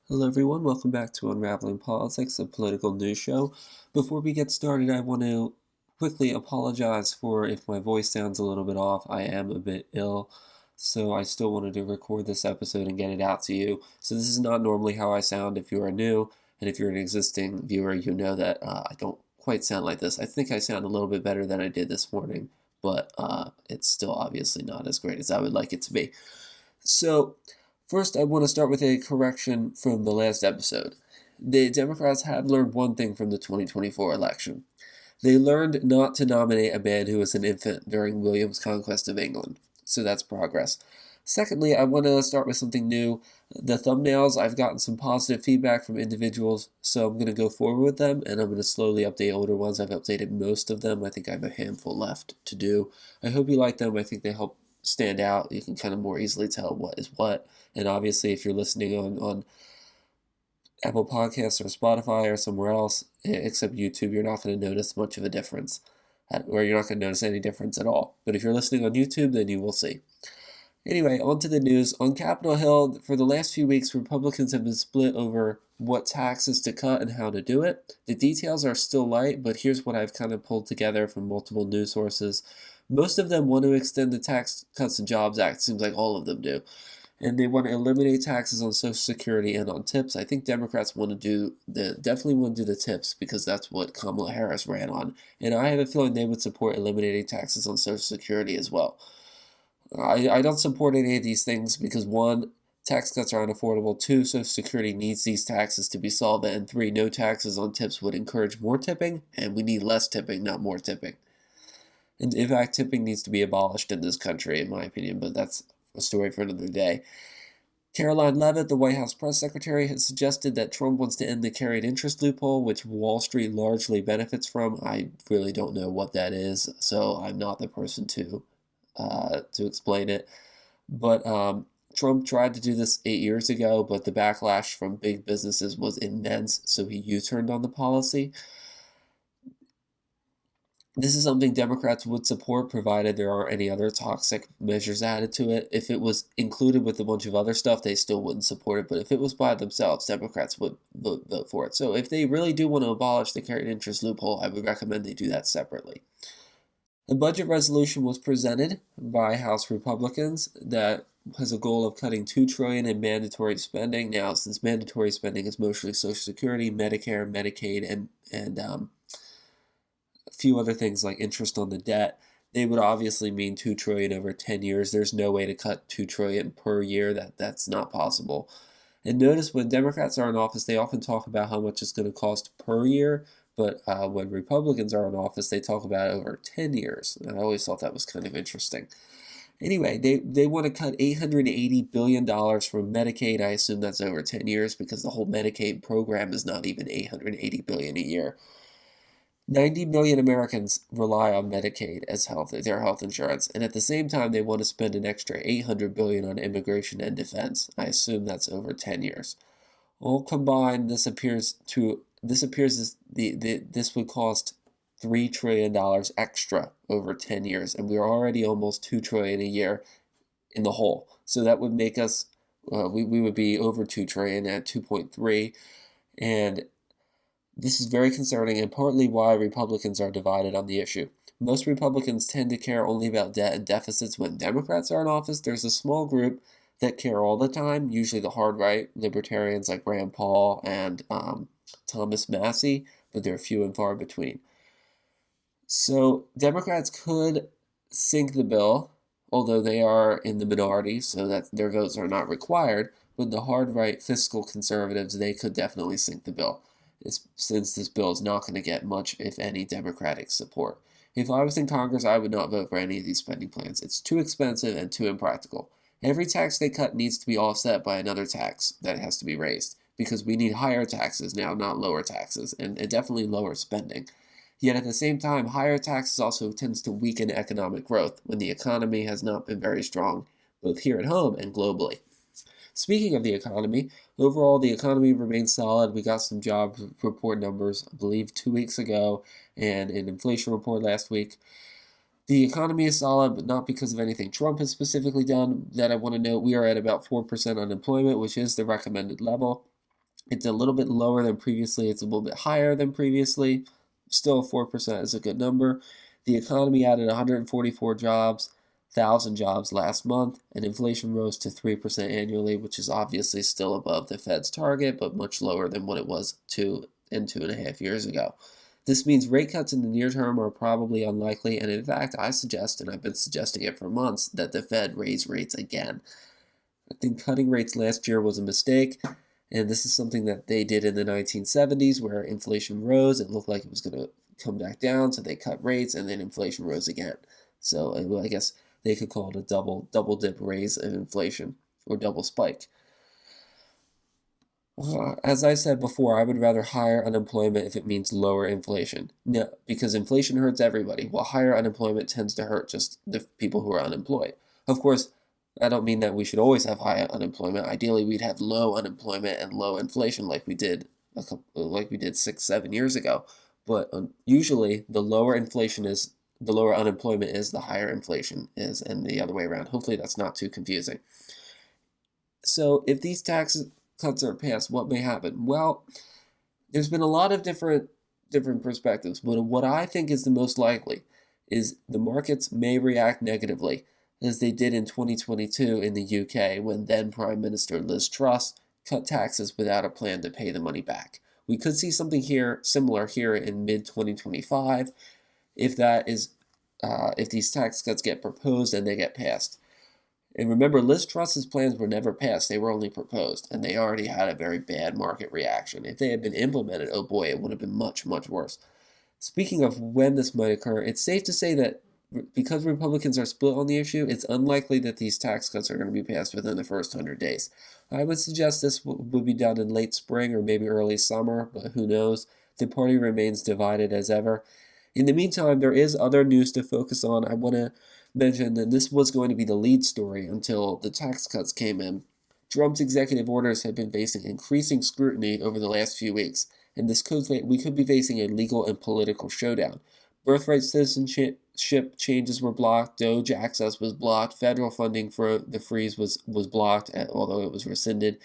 Hello, everyone. Welcome back to Unraveling Politics, a political news show. Before we get started, I want to quickly apologize for if my voice sounds a little bit off. I am a bit ill, so I still wanted to record this episode and get it out to you. So, this is not normally how I sound if you are new, and if you're an existing viewer, you know that I don't quite sound like this. I think I sound a little bit better than I did this morning, but it's still obviously not as great as I would like it to be. So, first, I want to start with a correction from the last episode. The Democrats have learned one thing from the 2024 election. They learned not to nominate a man who was an infant during William's conquest of England. So that's progress. Secondly, I want to start with something new. The thumbnails, I've gotten some positive feedback from individuals, so I'm going to go forward with them, and I'm going to slowly update older ones. I've updated most of them. I think I have a handful left to do. I hope you like them. I think they help stand out. You can kind of more easily tell what is what. And obviously, if you're listening on Apple Podcasts or Spotify or somewhere else, except YouTube, you're not going to notice much of a difference, or you're not going to notice any difference at all. But if you're listening on YouTube, then you will see. Anyway, on to the news. On Capitol Hill, for the last few weeks, Republicans have been split over what taxes to cut and how to do it. The details are still light, but here's what I've kind of pulled together from multiple news sources. Most of them want to extend the Tax Cuts and Jobs Act. Seems like all of them do. And they want to eliminate taxes on Social Security and on tips. I think Democrats definitely want to do the tips because that's what Kamala Harris ran on. And I have a feeling they would support eliminating taxes on Social Security as well. I don't support any of these things because one, tax cuts are unaffordable. Two, Social Security needs these taxes to be solvent. And three, no taxes on tips would encourage more tipping, and we need less tipping, not more tipping. And in fact, tipping needs to be abolished in this country, in my opinion, but that's a story for another day. Caroline Leavitt, the White House press secretary, has suggested that Trump wants to end the carried interest loophole, which Wall Street largely benefits from. I really don't know what that is, so I'm not the person to explain it. But Trump tried to do this 8 years ago, but the backlash from big businesses was immense, so he U-turned on the policy. This is something Democrats would support provided there aren't any other toxic measures added to it. If it was included with a bunch of other stuff, they still wouldn't support it. But if it was by themselves, Democrats would vote for it. So if they really do want to abolish the carried interest loophole, I would recommend they do that separately. The budget resolution was presented by House Republicans that has a goal of cutting $2 trillion in mandatory spending. Now, since mandatory spending is mostly Social Security, Medicare, Medicaid, and a few other things like interest on the debt, they would obviously mean $2 trillion over 10 years. There's no way to cut $2 trillion per year. That's not possible. And notice when Democrats are in office, they often talk about how much it's going to cost per year. But when Republicans are in office, they talk about it over 10 years. And I always thought that was kind of interesting. Anyway, they want to cut $880 billion from Medicaid. I assume that's over 10 years because the whole Medicaid program is not even $880 billion a year. 90 million Americans rely on Medicaid as their health insurance, and at the same time they want to spend an extra $800 billion on immigration and defense. I assume that's over 10 years. All combined, this would cost $3 trillion extra over 10 years, and we are already almost $2 trillion a year in the hole. So that would make us, we would be over $2 trillion at 2.3, and this is very concerning and partly why Republicans are divided on the issue. Most Republicans tend to care only about debt and deficits when Democrats are in office. There's a small group that care all the time, usually the hard right libertarians like Rand Paul and Thomas Massie, but they're few and far between. So Democrats could sink the bill, although they are in the minority, so that their votes are not required. But the hard right fiscal conservatives, they could definitely sink the bill, since this bill is not going to get much, if any, Democratic support. If I was in Congress, I would not vote for any of these spending plans. It's too expensive and too impractical. Every tax they cut needs to be offset by another tax that has to be raised, because we need higher taxes now, not lower taxes, and definitely lower spending. Yet at the same time, higher taxes also tends to weaken economic growth when the economy has not been very strong, both here at home and globally. Speaking of the economy, overall the economy remains solid. We got some job report numbers, I believe, 2 weeks ago, and an inflation report last week. The economy is solid, but not because of anything Trump has specifically done that I want to note. We are at about 4% unemployment, which is the recommended level. It's a little bit lower than previously. It's a little bit higher than previously. Still, 4% is a good number. The economy added 144,000 jobs last month, and inflation rose to 3% annually, which is obviously still above the Fed's target, but much lower than what it was 2.5 years ago. This means rate cuts in the near term are probably unlikely, and in fact, I suggest, and I've been suggesting it for months, that the Fed raise rates again. I think cutting rates last year was a mistake. And this is something that they did in the 1970s where inflation rose. It looked like it was going to come back down, so they cut rates, and then inflation rose again. So I guess they could call it a double dip raise of inflation or double spike. As I said before, I would rather higher unemployment if it means lower inflation. No, because inflation hurts everybody, while higher unemployment tends to hurt just the people who are unemployed. Of course, I don't mean that we should always have high unemployment. Ideally, we'd have low unemployment and low inflation like we did 6-7 years ago. But usually, the lower inflation is, the lower unemployment is, the higher inflation is, and the other way around. Hopefully, that's not too confusing. So, if these tax cuts are passed, what may happen? Well, there's been a lot of different perspectives, but what I think is the most likely is the markets may react negatively, as they did in 2022 in the UK when then Prime Minister Liz Truss cut taxes without a plan to pay the money back. We could see something similar here in mid-2025 if these tax cuts get proposed and they get passed. And remember, Liz Truss's plans were never passed, they were only proposed, and they already had a very bad market reaction. If they had been implemented, oh boy, it would have been much, much worse. Speaking of when this might occur, it's safe to say that because Republicans are split on the issue, it's unlikely that these tax cuts are going to be passed within the first 100 days. I would suggest this would be done in late spring or maybe early summer, but who knows? The party remains divided as ever. In the meantime, there is other news to focus on. I want to mention that this was going to be the lead story until the tax cuts came in. Trump's executive orders have been facing increasing scrutiny over the last few weeks, and we could be facing a legal and political showdown. Birthright citizenship changes were blocked, Doge access was blocked, federal funding for the freeze was blocked, although it was rescinded,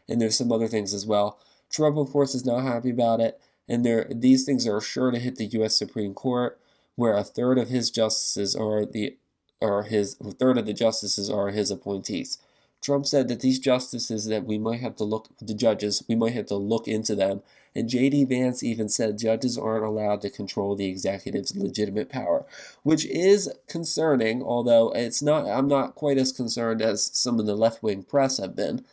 and there's some other things as well. Trump, of course, is not happy about it, and these things are sure to hit the U.S. Supreme Court, where a third of the justices are his appointees. Trump said that these justices that we might have to look into them, and J.D. Vance even said judges aren't allowed to control the executive's legitimate power, which is concerning, although I'm not quite as concerned as some of the left-wing press have been,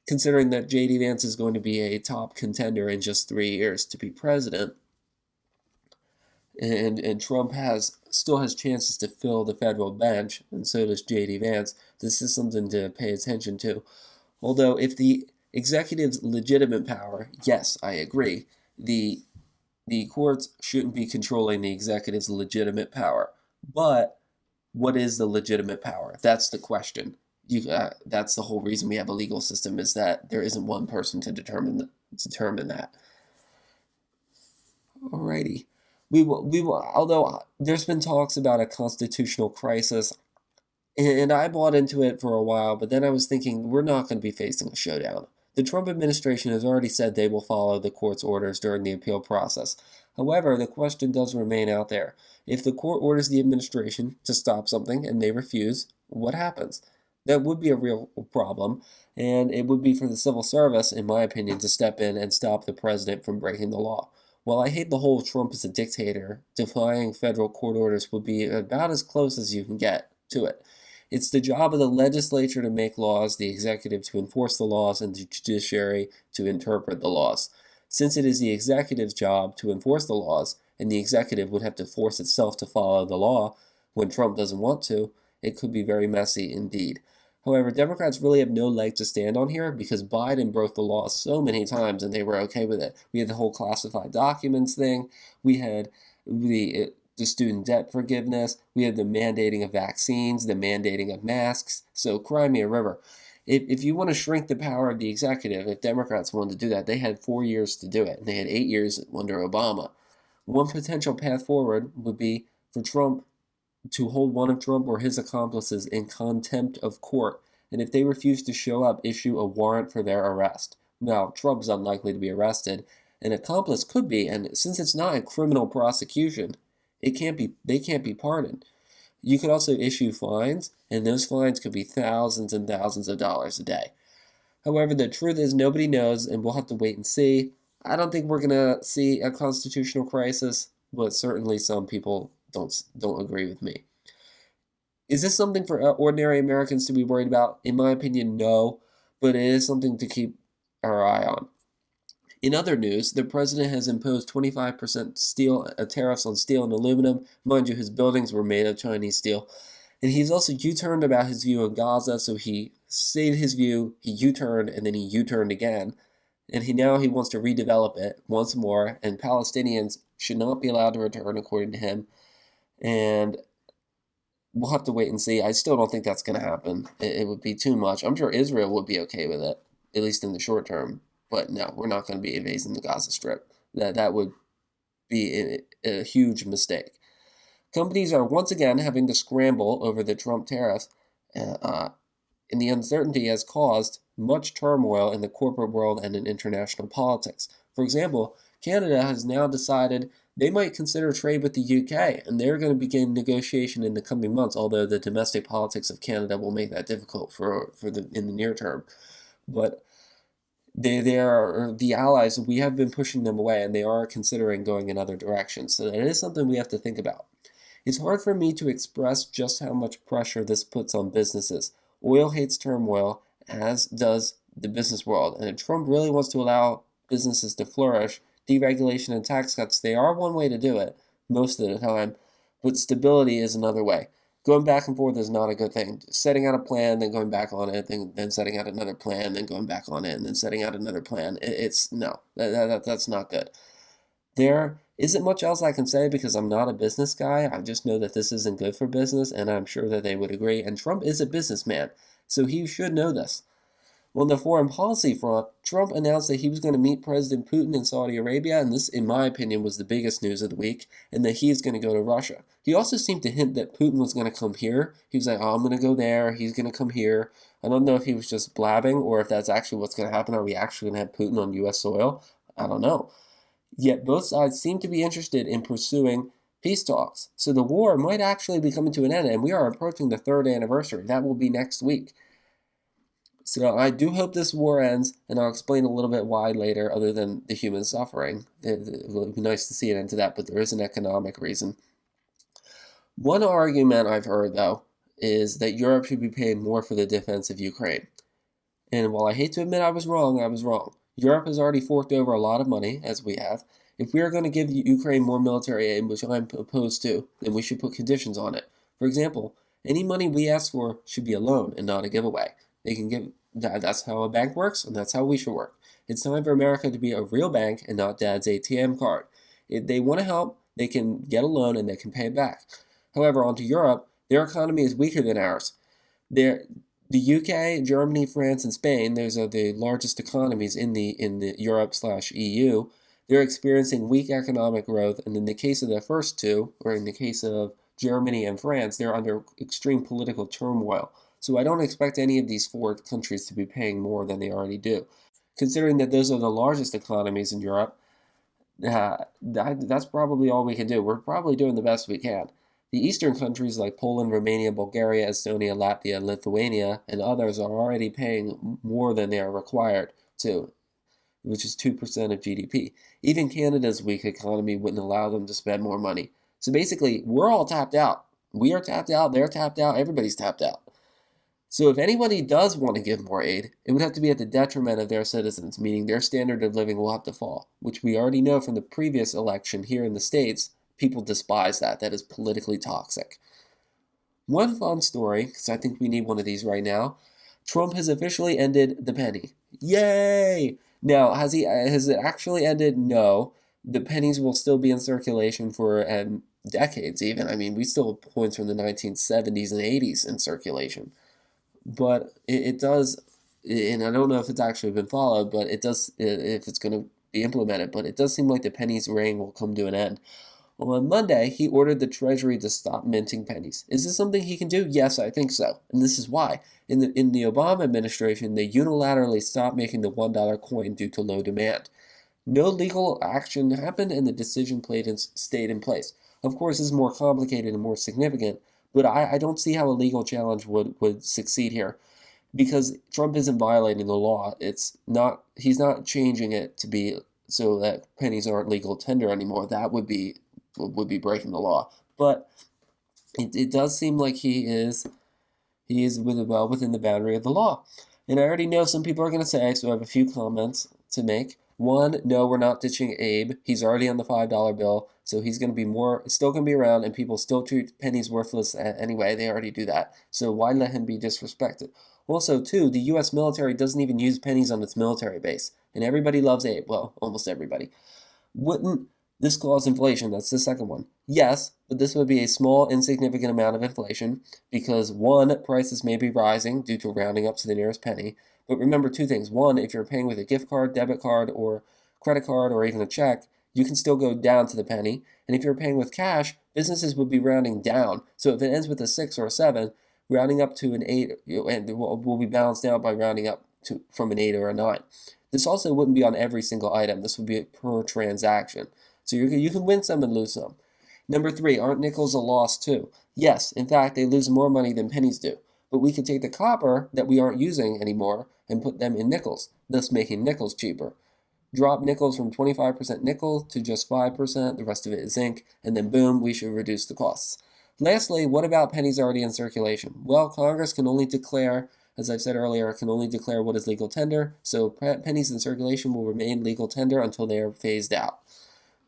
considering that J.D. Vance is going to be a top contender in just 3 years to be president. And Trump still has chances to fill the federal bench, and so does J.D. Vance. This is something to pay attention to. Although, if the executive's legitimate power, yes, I agree, the courts shouldn't be controlling the executive's legitimate power. But what is the legitimate power? That's the question. That's the whole reason we have a legal system, is that there isn't one person to determine that. Alrighty. Although there's been talks about a constitutional crisis, and I bought into it for a while, but then I was thinking we're not going to be facing a showdown. The Trump administration has already said they will follow the court's orders during the appeal process. However, the question does remain out there. If the court orders the administration to stop something and they refuse, what happens? That would be a real problem, and it would be for the civil service, in my opinion, to step in and stop the president from breaking the law. While I hate the whole Trump is a dictator, defying federal court orders would be about as close as you can get to it. It's the job of the legislature to make laws, the executive to enforce the laws, and the judiciary to interpret the laws. Since it is the executive's job to enforce the laws, and the executive would have to force itself to follow the law when Trump doesn't want to, it could be very messy indeed. However, Democrats really have no leg to stand on here because Biden broke the law so many times and they were okay with it. We had the whole classified documents thing. We had the student debt forgiveness. We had the mandating of vaccines, the mandating of masks. So cry me a river. If you want to shrink the power of the executive, if Democrats wanted to do that, they had 4 years to do it. And they had 8 years under Obama. One potential path forward would be for Trump to hold one of Trump or his accomplices in contempt of court, and if they refuse to show up, issue a warrant for their arrest. Now, Trump's unlikely to be arrested. An accomplice could be, and since it's not a criminal prosecution, they can't be pardoned. You could also issue fines, and those fines could be thousands and thousands of dollars a day. However, the truth is nobody knows, and we'll have to wait and see. I don't think we're gonna see a constitutional crisis, but certainly some people don't agree with me. Is this something for ordinary Americans to be worried about? In my opinion, no, but it is something to keep our eye on. In other news, the president has imposed 25% steel tariffs on steel and aluminum. Mind you, his buildings were made of Chinese steel. And he's also U-turned about his view on Gaza, so he stated his view, he U-turned, and then he U-turned again. And he wants to redevelop it once more, and Palestinians should not be allowed to return, according to him. And we'll have to wait and see. I still don't think that's going to happen. It would be too much. I'm sure Israel would be okay with it, at least in the short term. But no, we're not going to be invading the Gaza Strip. That would be a huge mistake. Companies are once again having to scramble over the Trump tariffs, and the uncertainty has caused much turmoil in the corporate world and in international politics. For example, Canada has now decided they might consider trade with the UK, and they're going to begin negotiation in the coming months, although the domestic politics of Canada will make that difficult in the near term. But they are the allies. We have been pushing them away, and they are considering going in other directions. So that is something we have to think about. It's hard for me to express just how much pressure this puts on businesses. Oil hates turmoil, as does the business world, and if Trump really wants to allow businesses to flourish, deregulation and tax cuts, they are one way to do it, most of the time, but stability is another way. Going back and forth is not a good thing. Setting out a plan, then going back on it, then setting out another plan, then going back on it, and then setting out another plan. That's not good. There isn't much else I can say because I'm not a business guy. I just know that this isn't good for business, and I'm sure that they would agree. And Trump is a businessman, so he should know this. On the foreign policy front, Trump announced that he was going to meet President Putin in Saudi Arabia, and this, in my opinion, was the biggest news of the week, and that he is going to go to Russia. He also seemed to hint that Putin was going to come here. He was like, oh, I'm going to go there, he's going to come here. I don't know if he was just blabbing or if that's actually what's going to happen. Are we actually going to have Putin on U.S. soil? I don't know. Yet both sides seem to be interested in pursuing peace talks. So the war might actually be coming to an end, and we are approaching the third anniversary. That will be next week. So I do hope this war ends, and I'll explain a little bit why later, other than the human suffering. It would be nice to see an end to that, but there is an economic reason. One argument I've heard, though, is that Europe should be paying more for the defense of Ukraine. And while I hate to admit I was wrong, I was wrong. Europe has already forked over a lot of money, as we have. If we are going to give Ukraine more military aid, which I'm opposed to, then we should put conditions on it. For example, any money we ask for should be a loan and not a giveaway. They can give that's how a bank works, and that's how we should work. It's time for America to be a real bank and not Dad's ATM card. If they want to help, they can get a loan and they can pay it back. However, onto Europe, their economy is weaker than ours. The UK, Germany, France, and Spain, those are the largest economies in the Europe/EU. They're experiencing weak economic growth, and in the case of the first two, or in the case of Germany and France, they're under extreme political turmoil. So I don't expect any of these four countries to be paying more than they already do. Considering that those are the largest economies in Europe, that's probably all we can do. We're probably doing the best we can. The eastern countries like Poland, Romania, Bulgaria, Estonia, Latvia, Lithuania, and others are already paying more than they are required to, which is 2% of GDP. Even Canada's weak economy wouldn't allow them to spend more money. So basically, we're all tapped out. We are tapped out, they're tapped out, everybody's tapped out. So if anybody does want to give more aid, it would have to be at the detriment of their citizens, meaning their standard of living will have to fall, which we already know from the previous election here in the States. People despise that. That is politically toxic. One fun story, because I think we need one of these right now. Trump has officially ended the penny. Yay! Now, has it actually ended? No. The pennies will still be in circulation for decades even. I mean, we still have coins from the 1970s and 80s in circulation. But it does, and I don't know if it's actually been followed, but it does, if it's going to be implemented, but it does seem like the penny's reign will come to an end. Well, on Monday, he ordered the Treasury to stop minting pennies. Is this something he can do? Yes, I think so. And this is why. In the Obama administration, they unilaterally stopped making the $1 coin due to low demand. No legal action happened, and the decision stayed in place. Of course, this is more complicated and more significant, but I don't see how a legal challenge would succeed here because Trump isn't violating the law. He's not changing it to be so that pennies aren't legal tender anymore. That would be breaking the law. But it does seem like he is within the boundary of the law. And I already know some people are going to say, so I have a few comments to make. One, no, we're not ditching Abe. He's already on the $5 bill, so he's going to be still going to be around, and people still treat pennies worthless anyway. They already do that. So why let him be disrespected? Also, two, the U.S. military doesn't even use pennies on its military base, and everybody loves Abe. Well, almost everybody. Wouldn't this cause inflation? That's the second one. Yes, but this would be a small, insignificant amount of inflation because, one, prices may be rising due to rounding up to the nearest penny. But remember two things. One, if you're paying with a gift card, debit card, or credit card, or even a check, you can still go down to the penny. And if you're paying with cash, businesses would be rounding down. So if it ends with a 6 or a 7, rounding up to an 8 and will be balanced out by rounding up from an 8 or a 9. This also wouldn't be on every single item. This would be per transaction. So you can win some and lose some. Number 3, aren't nickels a loss too? Yes, in fact, they lose more money than pennies do. But we could take the copper that we aren't using anymore and put them in nickels, thus making nickels cheaper. Drop nickels from 25% nickel to just 5%, the rest of it is zinc, and then boom, we should reduce the costs. Lastly, what about pennies already in circulation? Well, Congress can only declare, as I've said earlier, can only declare what is legal tender, so pennies in circulation will remain legal tender until they are phased out.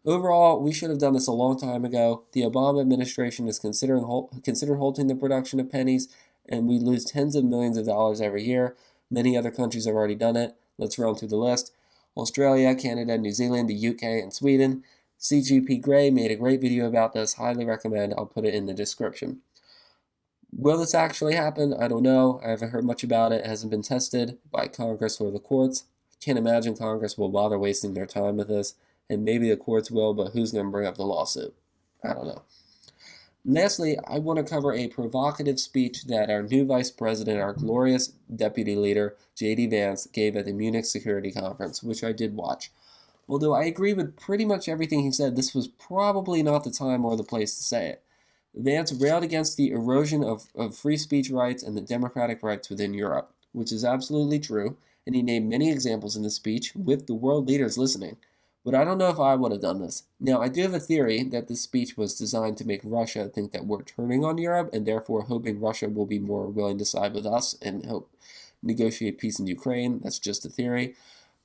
Overall, we should have done this a long time ago. The Obama administration is considered halting the production of pennies, and we lose tens of millions of dollars every year. Many other countries have already done it. Let's run through the list. Australia, Canada, New Zealand, the UK, and Sweden. CGP Grey made a great video about this. Highly recommend. I'll put it in the description. Will this actually happen? I don't know. I haven't heard much about it. It hasn't been tested by Congress or the courts. I can't imagine Congress will bother wasting their time with this. And maybe the courts will, but who's going to bring up the lawsuit? I don't know. Lastly, I want to cover a provocative speech that our new vice president, our glorious deputy leader, J.D. Vance, gave at the Munich Security Conference, which I did watch. Although I agree with pretty much everything he said, this was probably not the time or the place to say it. Vance railed against the erosion of free speech rights and the democratic rights within Europe, which is absolutely true, and he named many examples in the speech with the world leaders listening. But I don't know if I would have done this. Now, I do have a theory that this speech was designed to make Russia think that we're turning on Europe and therefore hoping Russia will be more willing to side with us and help negotiate peace in Ukraine. That's just a theory.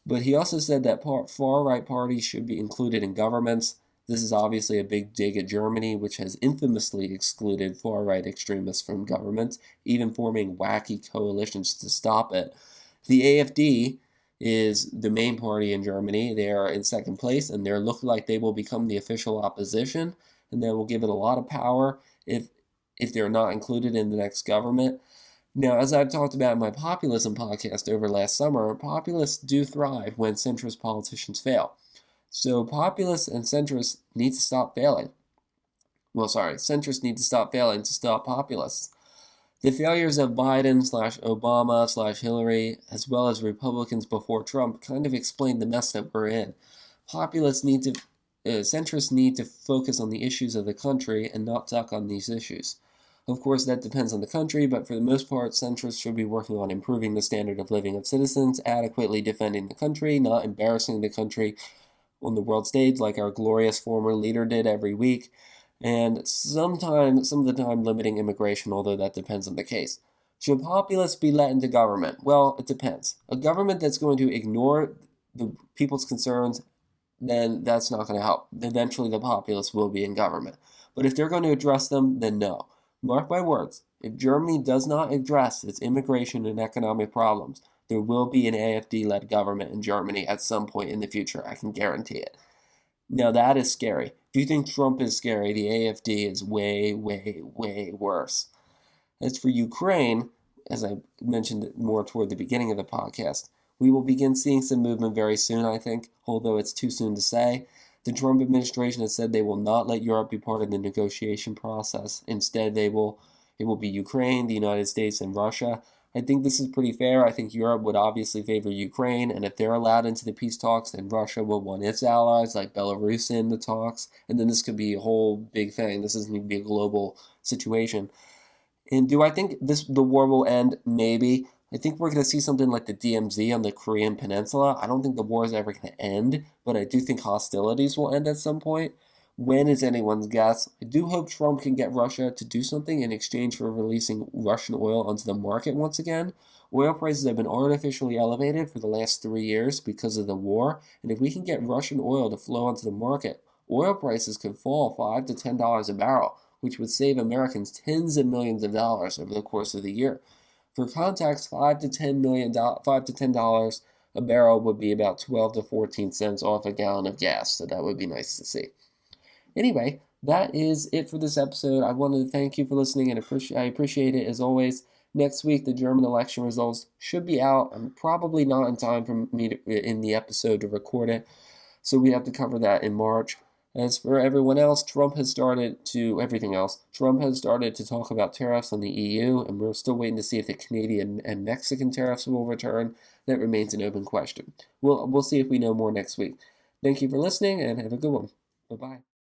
But he also said that far-right parties should be included in governments. This is obviously a big dig at Germany, which has infamously excluded far-right extremists from governments, even forming wacky coalitions to stop it. The AfD is the main party in Germany. They are in second place, and they look like they will become the official opposition, and that will give it a lot of power if they're not included in the next government. Now, as I've talked about in my populism podcast over last summer, populists do thrive when centrist politicians fail. So populists and centrists need to stop failing. Centrists need to stop failing to stop populists. The failures of Biden/Obama/Hillary, as well as Republicans before Trump, kind of explain the mess that we're in. Centrists need to focus on the issues of the country and not duck on these issues. Of course, that depends on the country, but for the most part, centrists should be working on improving the standard of living of citizens, adequately defending the country, not embarrassing the country on the world stage like our glorious former leader did every week, and some of the time limiting immigration, although that depends on the case. Should populists be let into government? Well, it depends. A government that's going to ignore the people's concerns, then that's not going to help. Eventually, the populists will be in government. But if they're going to address them, then no. Mark my words, if Germany does not address its immigration and economic problems, there will be an AfD-led government in Germany at some point in the future. I can guarantee it. Now, that is scary. If you think Trump is scary, the AfD is way, way, way worse. As for Ukraine, as I mentioned more toward the beginning of the podcast, we will begin seeing some movement very soon, I think, although it's too soon to say. The Trump administration has said they will not let Europe be part of the negotiation process. Instead, it will be Ukraine, the United States, and Russia. I think this is pretty fair. I think Europe would obviously favor Ukraine, and if they're allowed into the peace talks, then Russia will want its allies, like Belarus, in the talks, and then this could be a whole big thing. This doesn't need to be a global situation. And do I think the war will end? Maybe. I think we're going to see something like the DMZ on the Korean Peninsula. I don't think the war is ever going to end, but I do think hostilities will end at some point. When is anyone's guess? I do hope Trump can get Russia to do something in exchange for releasing Russian oil onto the market once again. Oil prices have been artificially elevated for the last 3 years because of the war, and if we can get Russian oil to flow onto the market, oil prices could fall $5 to $10 a barrel, which would save Americans tens of millions of dollars over the course of the year. For context, $5 to $10 a barrel would be about 12 to 14 cents off a gallon of gas, so that would be nice to see. Anyway, that is it for this episode. I wanted to thank you for listening, and I appreciate it as always. Next week, the German election results should be out. I'm probably not in time for me in the episode to record it, so we have to cover that in March. As for everyone else, Trump has started to talk about tariffs on the EU, and we're still waiting to see if the Canadian and Mexican tariffs will return. That remains an open question. We'll see if we know more next week. Thank you for listening, and have a good one. Bye-bye.